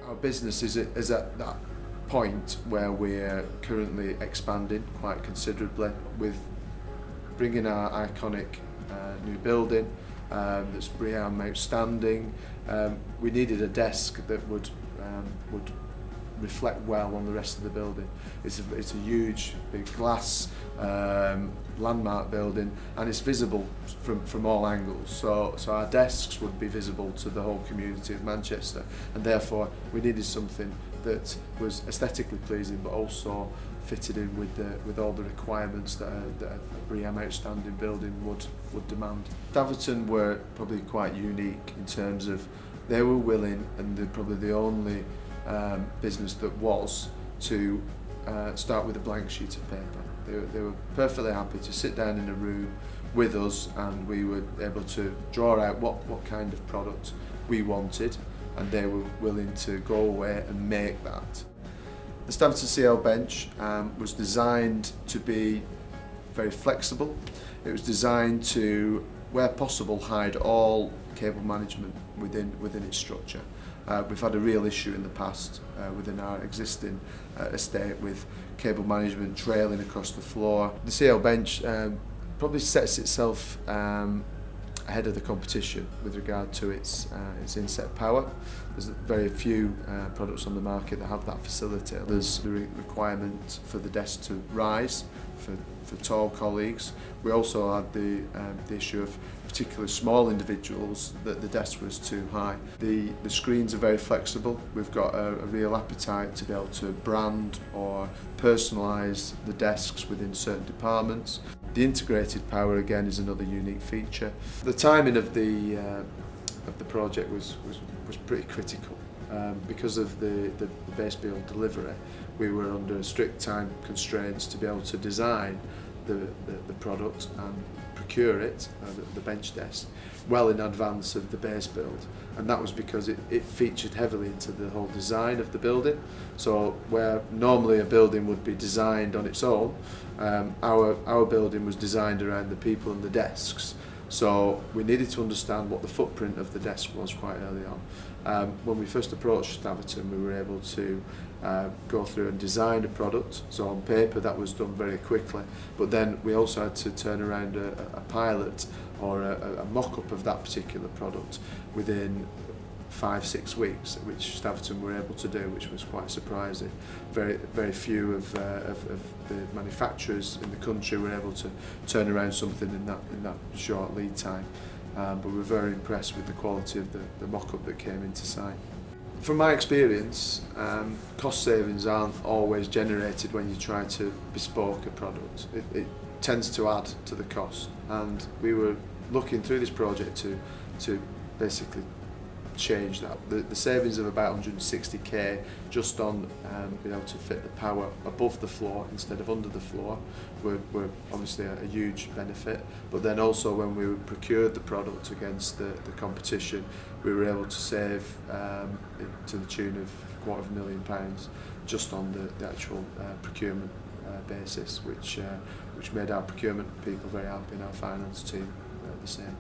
Our business is at that point where we're currently expanding quite considerably with bringing our iconic new building that's BREEAM outstanding. We needed a desk that would reflect well on the rest of the building. It's a huge, big glass landmark building, and it's visible from all angles. So our desks would be visible to the whole community of Manchester, and therefore we needed something that was aesthetically pleasing, but also fitted in with all the requirements that a BREEAM outstanding building would demand. Staverton were probably quite unique in terms of they were willing, and they're probably the only business that was to start with a blank sheet of paper. They were perfectly happy to sit down in a room with us, and we were able to draw out what kind of product we wanted, and they were willing to go away and make that. The Staverton CL bench was designed to be very flexible. It was designed to, where possible, hide all cable management within its structure. We've had a real issue in the past within our existing estate with cable management trailing across the floor. The CL bench probably sets itself ahead of the competition with regard to its inset power. There's very few products on the market that have that facility. There's the requirement for the desk to rise for tall colleagues. We also had the issue of particularly small individuals that the desk was too high. The screens are very flexible. We've got a real appetite to be able to brand or personalise the desks within certain departments. The integrated power again is another unique feature. The timing of the project was pretty critical. Because of the base build delivery, we were under strict time constraints to be able to design the product and procure it, the bench desk, well in advance of the base build, and that was because it featured heavily into the whole design of the building. So where normally a building would be designed on its own, our building was designed around the people and the desks. So we needed to understand what the footprint of the desk was quite early on. When we first approached Staverton, we were able to go through and design a product. So on paper that was done very quickly, but then we also had to turn around a pilot or a mock-up of that particular product within 5-6 weeks, which Staverton were able to do, which was quite surprising. Very few of the manufacturers in the country were able to turn around something in that short lead time. But we were very impressed with the quality of the mock-up that came into sight. From my experience, cost savings aren't always generated when you try to bespoke a product. It tends to add to the cost, and we were looking through this project to basically change that. The savings of about 160k just on being able to fit the power above the floor instead of under the floor were obviously a huge benefit. But then also when we procured the product against the competition, we were able to save to the tune of £250,000 just on the actual procurement basis, which made our procurement people very happy and our finance team the same.